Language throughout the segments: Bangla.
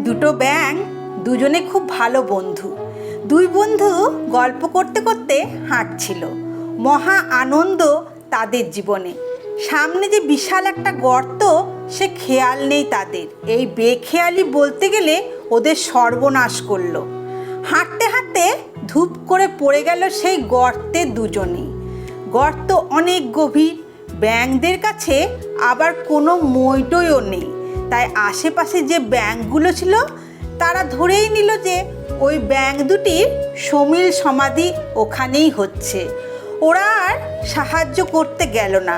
দুটো ব্যাঙ দুজনে খুব ভালো বন্ধু। দুই বন্ধু গল্প করতে করতে হাঁটছিল। মহা আনন্দ তাদের জীবনে। সামনে যে বিশাল একটা গর্ত, সে খেয়াল নেই তাদের। এই বেখেয়ালি বলতে গেলে ওদের সর্বনাশ করলো। হাঁটতে হাঁটতে ধূপ করে পড়ে গেল সেই গর্তে দুজনেই। গর্ত অনেক গভীর, ব্যাঙদের কাছে আবার কোনো মইটইও নেই। তাই আশেপাশে যে ব্যাঙগুলো ছিল তারা ধরেই নিল যে ওই ব্যাঙ দুটির সমিল সমাধি ওখানেই হচ্ছে। ওরা আর সাহায্য করতে গেল না।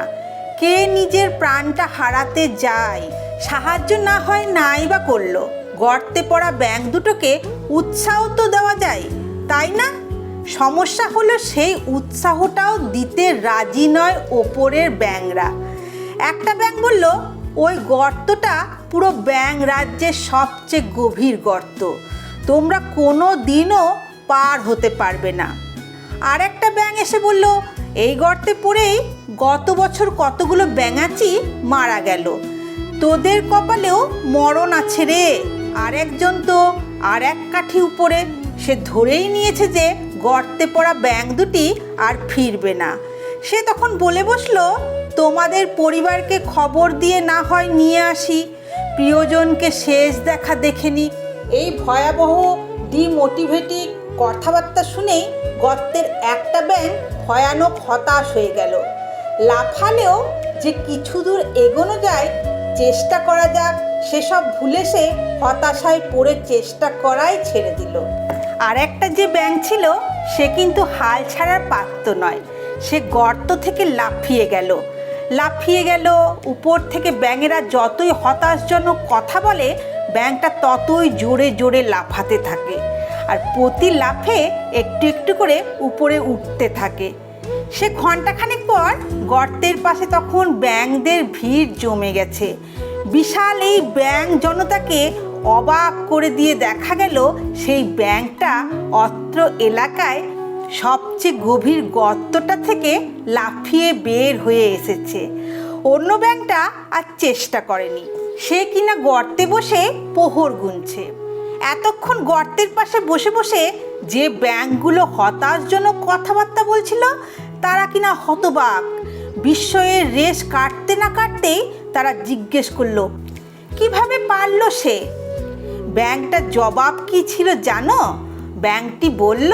কে নিজের প্রাণটা হারাতে যায়, সাহায্য না হয় নাই বা করলো। গর্তে পড়া ব্যাঙ দুটোকে উৎসাহ তো দেওয়া যায়, তাই না? সমস্যা হলো সেই উৎসাহটাও দিতে রাজি নয় ওপরের ব্যাঙরা। একটা ব্যাঙ বলল, ওই গর্তটা পুরো ব্যাঙ রাজ্যের সবচেয়ে গভীর গর্ত, তোমরা কোনো দিনও পার হতে পারবে না। আর একটা ব্যাঙ এসে বলল, এই গর্তে পড়েই গত বছর কতগুলো ব্যাঙাচি মারা গেল, তোদের কপালেও মরণ আছে রে। আর একজন তো আর এক কাঠি উপরে, সে ধরেই নিয়েছে যে গর্তে পড়া ব্যাঙ দুটি আর ফিরবে না। সে তখন বলে বসলো, তোমাদের পরিবারকে খবর দিয়ে না হয় নিয়ে আসি, প্রিয়জনকে শেষ দেখা দেখে নি। এই ভয়াবহ ডিমোটিভেটিং কথাবার্তা শুনেই গর্তের একটা ব্যাঙ ভয়ানক হতাশ হয়ে গেল। লাফালেও যে কিছু দূর এগোনো যায়, চেষ্টা করা যাক, সেসব ভুলে সে হতাশায় পড়ে চেষ্টা করাই ছেড়ে দিল। আর একটা যে ব্যাঙ ছিল, সে কিন্তু হাল ছাড়ার পাত্র নয়। সে গর্ত থেকে লাফিয়ে গেল। উপর থেকে ব্যাঙেরা যতই হতাশজনক কথা বলে, ব্যাঙটা ততই জোরে জোরে লাফাতে থাকে আর প্রতি লাফে একটু একটু করে উপরে উঠতে থাকে। সে ঘন্টাখানেক পর গর্তের পাশে তখন ব্যাঙদের ভিড় জমে গেছে। বিশাল এই ব্যাঙ জনতাকে অবাক করে দিয়ে দেখা গেল সেই ব্যাঙটা অত্র এলাকায় সবচেয়ে গভীর গর্তটা থেকে লাফিয়ে বের হয়ে এসেছে। অন্য ব্যাঙটা আর চেষ্টা করেনি, সে কিনা গর্তে বসে প্রহর গুনছে। এতক্ষণ গর্তের পাশে বসে বসে যে ব্যাঙগুলো হতাশজনক কথাবার্তা বলছিল, তারা কিনা হতবাক। বিস্ময়ের রেশ কাটতে না কাটতেই তারা জিজ্ঞেস করলো, কিভাবে পারলো সে? ব্যাঙটার জবাব কি ছিল জানো? ব্যাঙটি বলল,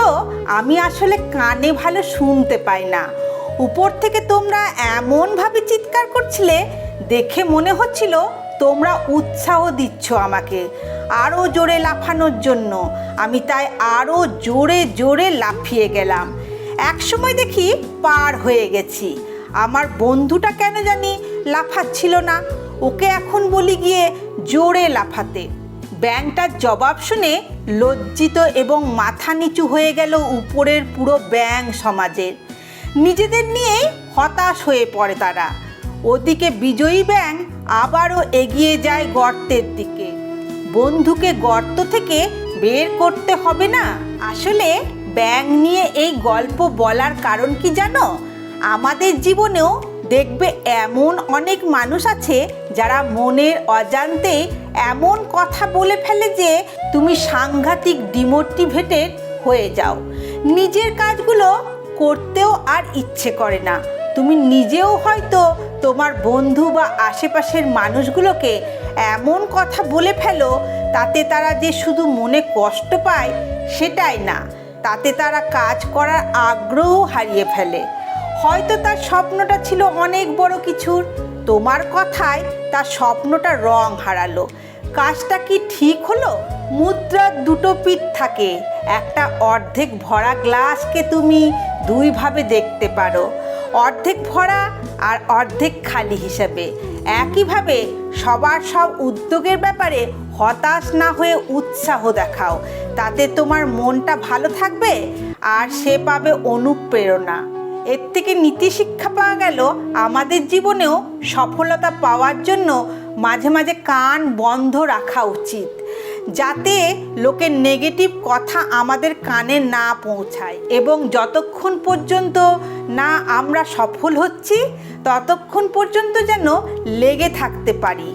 আমি আসলে কানে ভালো শুনতে পাই না। উপর থেকে তোমরা এমনভাবে চিৎকার করছিলে, দেখে মনে হচ্ছিল তোমরা উৎসাহ দিচ্ছ আমাকে আরও জোরে লাফানোর জন্য। আমি তাই আরও জোরে জোরে লাফিয়ে গেলাম। একসময় দেখি পার হয়ে গেছি। আমার বন্ধুটা কেন জানি লাফাচ্ছিল না, ওকে এখন বলি গিয়ে জোরে লাফাতে। ব্যাঙটার জবাব শুনে লজ্জিত এবং মাথা নিচু হয়ে গেল উপরের পুরো ব্যাঙ সমাজের। নিজেদের নিয়েই হতাশ হয়ে পড়ে তারা। ওদিকে বিজয়ী ব্যাঙ আবারও এগিয়ে যায় গর্তের দিকে। বন্ধুকে গর্ত থেকে বের করতে হবে না। আসলে ব্যাঙ নিয়ে এই গল্প বলার কারণ কি জানো? আমাদের জীবনেও দেখবে এমন অনেক মানুষ আছে যারা মনের অজান্তেই এমন কথা বলে ফেলে যে তুমি সাংঘাতিক ডিমোটিভেটেড হয়ে যাও। নিজের কাজগুলো করতেও আর ইচ্ছে করে না। তুমি নিজেও হয়তো তোমার বন্ধু বা আশেপাশের মানুষগুলোকে এমন কথা বলে ফেলো, তাতে তারা যে শুধু মনে কষ্ট পায় সেটাই না, তাতে তারা কাজ করার আগ্রহ হারিয়ে ফেলে। হয়তো তার স্বপ্নটা ছিল অনেক বড় কিছুর, তোমার কথায় তার স্বপ্নটা রং হারালো। কাজটা কি ঠিক হলো? মুদ্রার দুটো পিঠ থাকে। একটা অর্ধেক ভরা গ্লাসকে তুমি দুইভাবে দেখতে পারো, অর্ধেক ভরা আর অর্ধেক খালি হিসাবে। একইভাবে সবার সব উদ্যোগের ব্যাপারে হতাশ না হয়ে উৎসাহ দেখাও, তাতে তোমার মনটা ভালো থাকবে আর সে পাবে অনুপ্রেরণা। এর থেকে নীতি শিক্ষা পাওয়া গেল, আমাদের জীবনেও সফলতা পাওয়ার জন্য মাঝে মাঝে কান বন্ধ রাখা উচিত, যাতে লোকের নেগেটিভ কথা আমাদের কানে না পৌঁছায়। এবং যতক্ষণ পর্যন্ত না আমরা সফল হচ্ছি, ততক্ষণ পর্যন্ত যেন লেগে থাকতে পারি।